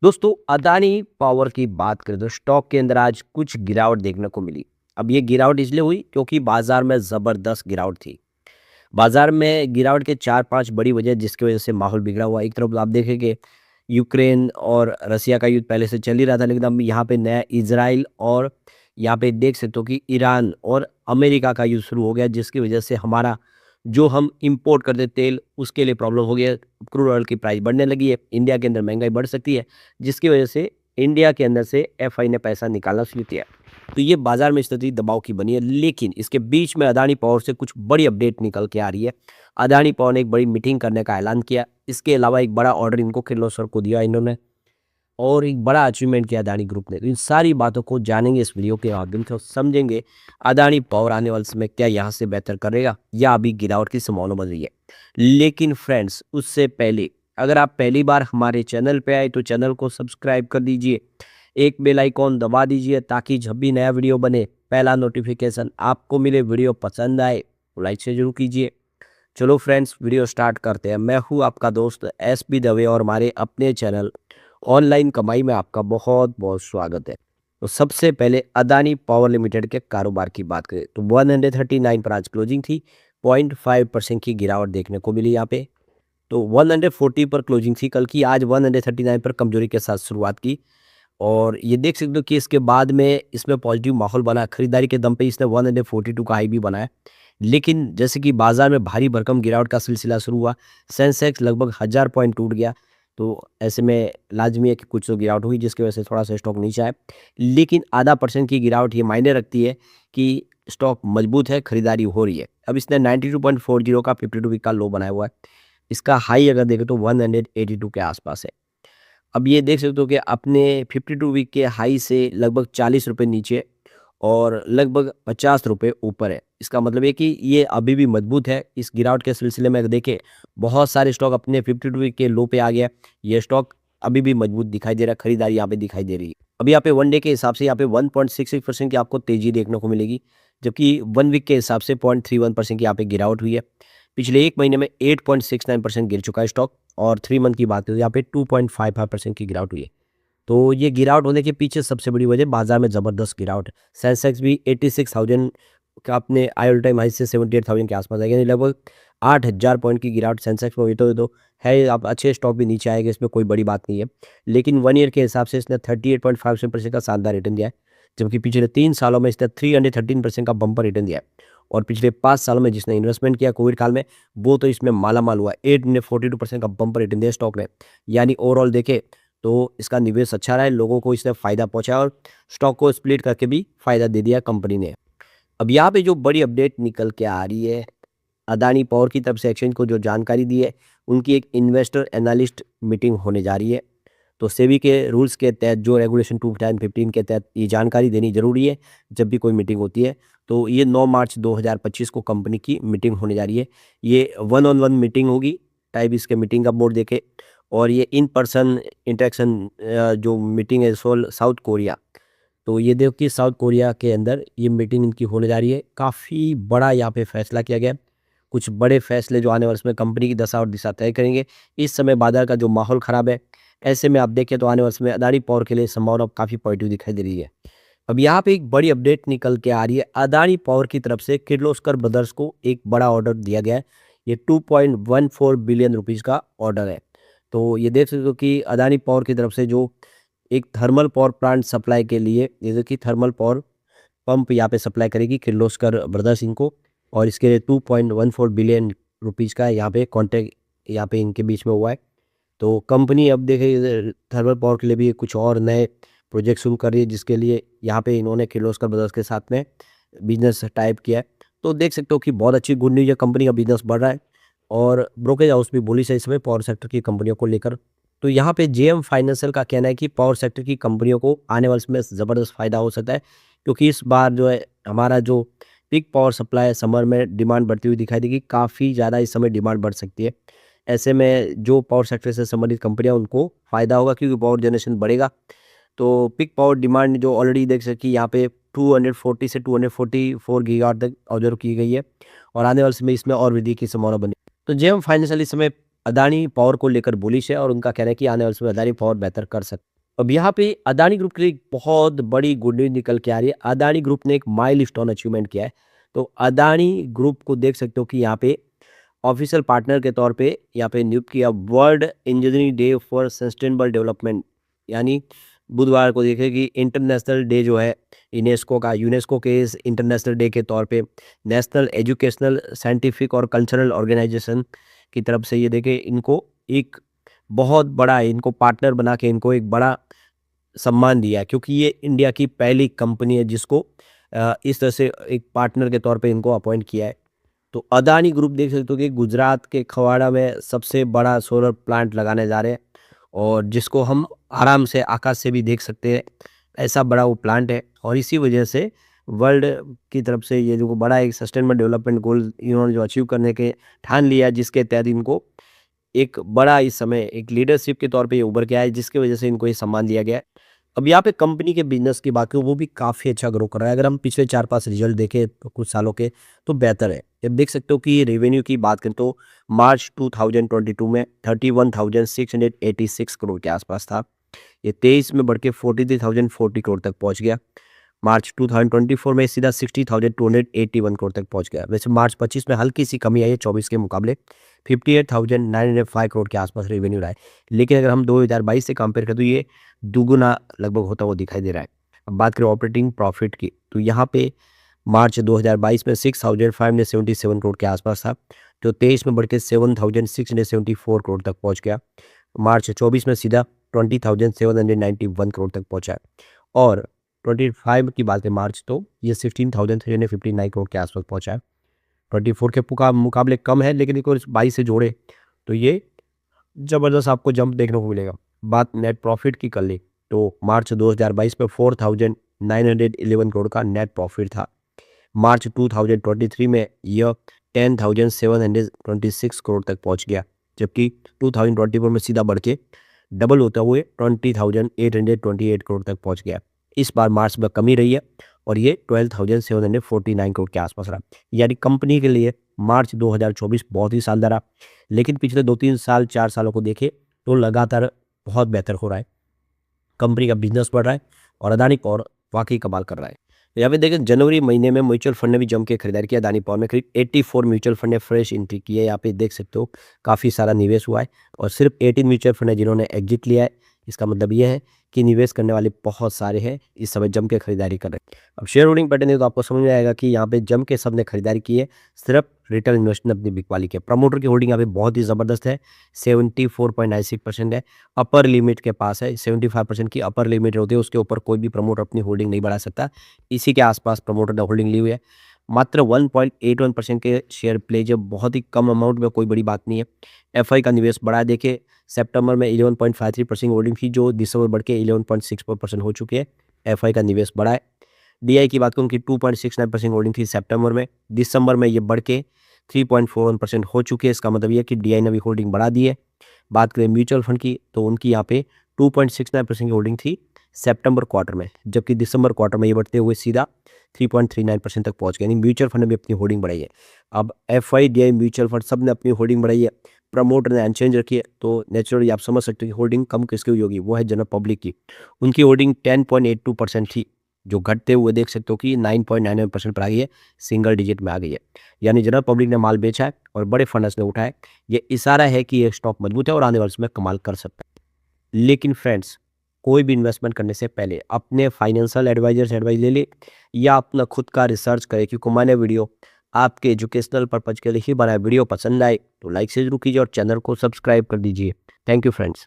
दोस्तों, अदानी पावर की बात करें तो स्टॉक के अंदर आज कुछ गिरावट देखने को मिली। अब ये गिरावट इसलिए हुई क्योंकि बाजार में ज़बरदस्त गिरावट थी। बाजार में गिरावट के 4-5 बड़ी वजह जिसकी वजह से माहौल बिगड़ा हुआ है। एक तरफ आप देखेंगे यूक्रेन और रसिया का युद्ध पहले से चल ही रहा था, लेकिन अब यहाँ पे नया इज़राइल और यहाँ पे देख सकते हो कि ईरान और अमेरिका का युद्ध शुरू हो गया, जिसकी वजह से हमारा जो हम इंपोर्ट करते तेल उसके लिए प्रॉब्लम हो गई है। क्रूड ऑयल की प्राइस बढ़ने लगी है, इंडिया के अंदर महंगाई बढ़ सकती है, जिसकी वजह से इंडिया के अंदर से एफआई ने पैसा निकालना शुरू किया। तो ये बाजार में स्थिति दबाव की बनी है, लेकिन इसके बीच में अदानी पावर से कुछ बड़ी अपडेट निकल के आ रही है। अदानी पावर ने एक बड़ी मीटिंग करने का ऐलान किया। इसके अलावा एक बड़ा ऑर्डर इनको किर्लोस्कर को दिया इन्होंने, और एक बड़ा अचीवमेंट किया अदानी ग्रुप ने। तो इन सारी बातों को जानेंगे इस वीडियो के माध्यम से और समझेंगे अदानी पावर आने वाले समय क्या यहाँ से बेहतर करेगा या अभी गिरावट की संभावना बन रही है। लेकिन फ्रेंड्स, उससे पहले अगर आप पहली बार हमारे चैनल पे आए तो चैनल को सब्सक्राइब कर दीजिए, एक बेल आइकॉन दबा दीजिए ताकि जब भी नया वीडियो बने पहला नोटिफिकेशन आपको मिले। वीडियो पसंद आए तो लाइक से जरूर कीजिए। चलो फ्रेंड्स, वीडियो स्टार्ट करते हैं। मैं हूँ आपका दोस्त एसपी दवे और हमारे अपने चैनल ऑनलाइन कमाई में आपका बहुत बहुत स्वागत है। तो सबसे पहले अदानी पावर लिमिटेड के कारोबार की बात करें तो 139 पर आज क्लोजिंग थी। 0.5% की गिरावट देखने को मिली यहाँ पे। तो 140 पर क्लोजिंग थी कल की, आज 139 पर कमजोरी के साथ शुरुआत की। और ये देख सकते हो कि इसके बाद में इसमें पॉजिटिव माहौल बना। खरीदारी के दम पे इसने 142 का हाई भी बनाया। लेकिन जैसे कि बाजार में भारी भरकम गिरावट का सिलसिला शुरू हुआ, सेंसेक्स लगभग 1000 पॉइंट टूट गया। तो ऐसे में लाजमी है कि कुछ तो गिरावट हुई, जिसकी वजह से थोड़ा सा स्टॉक नीचे आया। लेकिन आधा परसेंट की गिरावट ये मायने रखती है कि स्टॉक मजबूत है, खरीदारी हो रही है। अब इसने 92.40 का 52 वीक का लो बनाया हुआ है। इसका हाई अगर देखें तो 182 के आसपास है। अब ये देख सकते हो कि अपने 52 वीक के हाई से लगभग 40 रुपये नीचे और लगभग 50 रुपये ऊपर है। इसका मतलब है कि ये अभी भी मजबूत है। इस गिरावट के सिलसिले में अगर देखें, बहुत सारे स्टॉक अपने 52 वीक के लो पे आ गया। ये स्टॉक अभी भी मजबूत दिखाई दे रहा है, खरीदारी यहाँ पे दिखाई दे रही है। अभी यहाँ पे वन डे के हिसाब से यहाँ पे 1.66% की आपको तेजी देखने को मिलेगी, जबकि वन वीक के हिसाब से 0.31% की यहाँ पे गिरावट हुई है। पिछले एक महीने में 8.69% गिर चुका है स्टॉक, और 3 मंथ की बात करें तो यहाँ पे 2.55% की गिरावट हुई है। तो ये गिरावट होने के पीछे सबसे बड़ी वजह बाजार में ज़बरदस्त गिरावट है। सेंसेक्स भी 86,000 का अपने ऑल टाइम हाई से 78,000 के आसपास है, यानी लगभग 8,000 पॉइंट की गिरावट सेंसेक्स में हुई। तो है, अब अच्छे स्टॉक भी नीचे आएगा, इसमें कोई बड़ी बात नहीं है। लेकिन 1 ईयर के हिसाब से इसने 38.57% का शानदार रिटर्न दिया है, जबकि पिछले 3 सालों में इसने 313% का बम्पर रिटर्न दिया है। और पिछले 5 सालों में जिसने इन्वेस्टमेंट किया कोविड काल में, वो तो इसमें मालामाल हुआ है। 842% का बम्पर रिटर्न दिया स्टॉक ने। यानी ओवरऑल देखें तो इसका निवेश अच्छा रहा है, लोगों को इसने फ़ायदा पहुंचाया और स्टॉक को स्प्लिट करके भी फ़ायदा दे दिया कंपनी ने। अब यहाँ पे जो बड़ी अपडेट निकल के आ रही है, अदानी पावर की तरफ से एक्सचेंज को जो जानकारी दी है, उनकी एक इन्वेस्टर एनालिस्ट मीटिंग होने जा रही है। तो सेबी के रूल्स के तहत, जो रेगुलेशन 2015 के तहत ये जानकारी देनी ज़रूरी है जब भी कोई मीटिंग होती है। तो ये 9 मार्च 2025 को कंपनी की मीटिंग होने जा रही है। ये वन ऑन वन मीटिंग होगी, टाइप इसके मीटिंग का बोर्ड देखे। और ये इन पर्सन इंटरेक्शन जो मीटिंग है सोल साउथ कोरिया। तो ये देखो कि साउथ कोरिया के अंदर ये मीटिंग इनकी होने जा रही है। काफ़ी बड़ा यहाँ पे फैसला किया गया है। कुछ बड़े फैसले जो आने वाले समय कंपनी की दशा और दिशा तय करेंगे। इस समय बाजार का जो माहौल ख़राब है, ऐसे में आप देखें तो आने वाले समय अदानी पावर के लिए संभावना काफ़ी पॉजिटिव दिखाई दे रही है। अब यहाँ पे एक बड़ी अपडेट निकल के आ रही है। अदानी पावर की तरफ से किर्लोस्कर ब्रदर्स को एक बड़ा ऑर्डर दिया गया है। ये 2.14 बिलियन रुपीज़ का ऑर्डर है। तो ये देख सकते हो कि अदानी पावर की तरफ से जो एक थर्मल पावर प्लांट सप्लाई के लिए, जैसे कि थर्मल पावर पंप यहाँ पे सप्लाई करेगी किर्लोस्कर ब्रदर्स इनको, और इसके लिए 2.14 बिलियन रुपीज़ का यहाँ पे कॉन्ट्रैक्ट यहाँ पे इनके बीच में हुआ है। तो कंपनी अब देखिए थर्मल पावर के लिए भी कुछ और नए प्रोजेक्ट शुरू कर रही है, जिसके लिए यहाँ पे इन्होंने किर्लोस्कर ब्रदर्स के साथ में बिजनेस टाइप किया है। तो देख सकते हो कि बहुत अच्छी गुड न्यूज़ है, कंपनी का बिजनेस बढ़ रहा है और ब्रोकरेज हाउस भी बुलिश है इस समय पावर सेक्टर की कंपनियों को लेकर। तो यहाँ पे जेएम फाइनेंशियल का कहना है कि पावर सेक्टर की कंपनियों को आने वाले समय ज़बरदस्त फायदा हो सकता है, क्योंकि इस बार जो है हमारा जो पीक पावर सप्लाई समर में डिमांड बढ़ती हुई दिखाई देगी। काफ़ी ज़्यादा इस समय डिमांड बढ़ सकती है। ऐसे में जो पावर सेक्टर से संबंधित कंपनियां उनको फ़ायदा होगा, क्योंकि पावर जनरेशन बढ़ेगा। तो पीक पावर डिमांड जो ऑलरेडी देख सकी यहाँ पे 240 से 244 गीगावाट तक ऑब्जर्व की गई है, और आने वाले समय इसमें और वृद्धि की संभावना बनी। तो जेएम फाइनेंशियल इस समय अदानी पावर को लेकर बुलिश है और उनका कहना है कि आने वाले समय अदानी पावर बेहतर कर सकते। अब यहाँ पे अदानी ग्रुप के लिए एक बहुत बड़ी गुड न्यूज़ निकल के आ रही है। अदानी ग्रुप ने एक माइलस्टोन अचीवमेंट किया है। तो अदानी ग्रुप को देख सकते हो कि यहाँ पे ऑफिशियल पार्टनर के तौर पे यहाँ पे नियुक्त किया world engineering day for sustainable development, यानी बुधवार को देखें कि इंटरनेशनल डे जो है यूनेस्को के इस इंटरनेशनल डे के तौर पे नेशनल एजुकेशनल साइंटिफिक और कल्चरल ऑर्गेनाइजेशन की तरफ से ये देखें इनको एक बहुत बड़ा इनको पार्टनर बना के इनको एक बड़ा सम्मान दिया है, क्योंकि ये इंडिया की पहली कंपनी है जिसको इस तरह से एक पार्टनर के तौर पे इनको अपॉइंट किया है। तो अदानी ग्रुप देख सकते हो कि गुजरात के खवाड़ा में सबसे बड़ा सोलर प्लांट लगाने जा रहे हैं, और जिसको हम आराम से आकाश से भी देख सकते हैं, ऐसा बड़ा वो प्लांट है। और इसी वजह से वर्ल्ड की तरफ से ये जो बड़ा एक सस्टेनेबल डेवलपमेंट गोल इन्होंने जो अचीव करने के ठान लिया, जिसके तहत इनको एक बड़ा इस समय एक लीडरशिप के तौर पे ये उभर के आया है, जिसकी वजह से इनको ये सम्मान दिया गया है। अब यहाँ पे कंपनी के बिजनेस की बात करूँ, वो भी काफ़ी अच्छा ग्रो कर रहा है। अगर हम पिछले 4-5 रिजल्ट देखें तो कुछ सालों के, तो बेहतर है। अब देख सकते हो कि रेवेन्यू की बात करें तो मार्च 2022 में 31,686 करोड़ के आसपास था। ये 23 में बढ़ के 43,040 करोड़ तक पहुँच गया। मार्च 2024 में सीधा 60,281 करोड़ तक पहुंच गया। वैसे मार्च 25 में हल्की सी कमी आई है 24 के मुकाबले, 58,905 करोड़ के आसपास रेवेन्यू रहा है। लेकिन अगर हम 2022 से कंपेयर करें तो ये दुगुना लगभग होता हुआ दिखाई दे रहा है। अब बात करें ऑपरेटिंग प्रॉफिट की, तो यहाँ पे मार्च 2022 में 6,577 करोड़ के आसपास था, जो 23 में बढ़ के 7,674 करोड़ तक पहुँच गया। मार्च 24 में सीधा 20,791 करोड़ तक पहुँचा है। और 25 की बात है मार्च, तो ये 16,359 करोड़ के आसपास पहुंचा है। 24 के मुकाबले कम है, लेकिन एक और 22 से जोड़े तो ये ज़बरदस्त आपको जंप देखने को मिलेगा। बात नेट प्रॉफिट की कर ली तो मार्च 2022 में 4,911 करोड़ का नेट प्रॉफिट था। मार्च 2023 में यह 10,726 करोड़ तक पहुंच गया, जबकि 2024 में सीधा बढ़ के डबल होता हुए 20,828 करोड़ तक पहुंच गया। इस बार मार्च में कमी रही है और ये 12,749 करोड़ के आसपास रहा। यानी कंपनी के लिए मार्च 2024 बहुत ही शानदार रहा। लेकिन पिछले 2-3 साल 4 सालों को देखें तो लगातार बहुत बेहतर हो रहा है, कंपनी का बिजनेस बढ़ रहा है और अदानी पावर वाकई कमाल कर रहा है। यहाँ पे देखें जनवरी महीने में म्यूचुअल फंड ने भी जम के खरीदारी किया। अदानी पावर में करीब 84 म्यूचुअल फंड ने फ्रेश एंट्री की है। यहाँ पे देख सकते हो काफ़ी सारा निवेश हुआ है और सिर्फ 18 म्यूचुअल फंड है जिन्होंने एग्जिट लिया है। इसका मतलब यह है कि निवेश करने वाले बहुत सारे हैं, इस समय जम के खरीदारी कर रहे हैं। अब शेयर होल्डिंग पैटर्न है तो आपको समझ में आएगा कि यहाँ पे जम के सबने खरीदारी की है, सिर्फ रिटेल इन्वेस्टर ने अपनी बिकवाली की है। प्रमोटर की होल्डिंग यहाँ पे बहुत ही ज़बरदस्त है, 74.96% है, अपर लिमिट के पास है। 75% की अपर लिमिट होती है, उसके ऊपर कोई भी प्रमोटर अपनी होल्डिंग नहीं बढ़ा सकता। इसी के आसपास प्रमोटर ने होल्डिंग ली हुई है। मात्र 1.81% के शेयर प्ले, जब बहुत ही कम अमाउंट में कोई बड़ी बात नहीं है। एफआई का निवेश बढ़ा है, देखिए सितंबर में 11.53% होल्डिंग थी, जो दिसंबर बढ़ के 11.64% हो चुकी है। एफआई का निवेश बढ़ा है। डीआई की बात करूँ कि 2.69% होल्डिंग थी सितंबर में, दिसंबर में ये बढ़ के 3.41% हो चुकी है। इसका मतलब ये है कि डीआई ने भी होल्डिंग बढ़ा दी है। बात करें म्यूचुअल फंड की तो उनकी यहाँ पे 2.69% की होल्डिंग थी सितंबर क्वार्टर में, जबकि दिसंबर क्वार्टर में ये बढ़ते हुए सीधा 3.39% तक पहुंच गए। यानी म्यूचुअल फंड ने भी अपनी होल्डिंग बढ़ाई है। अब एफआई, डीआई, म्यूचुअल फंड सब ने अपनी होल्डिंग बढ़ाई है, प्रमोटर ने अनचेंज रखी है, तो नेचुरली आप समझ सकते हो कि होल्डिंग कम किसकी हुई होगी, वो है जनरल पब्लिक की। उनकी होल्डिंग 10.82% थी, जो घटते हुए देख सकते हो कि 9.99% पर आ गई है, सिंगल डिजिट में आ गई है। यानी जनरल पब्लिक ने माल बेचा है और बड़े फंडर्स ने उठाया। ये इशारा है कि ये स्टॉक मजबूत है और आने वाले समय कमाल कर सकता है। लेकिन फ्रेंड्स, कोई भी इन्वेस्टमेंट करने से पहले अपने फाइनेंशियल एडवाइजर से एडवाइस ले ले या अपना खुद का रिसर्च करें, क्योंकि मैंने वीडियो आपके एजुकेशनल पर्पज के लिए ही बनाया। वीडियो पसंद आए तो लाइक से जरूर कीजिए और चैनल को सब्सक्राइब कर दीजिए। Thank you friends.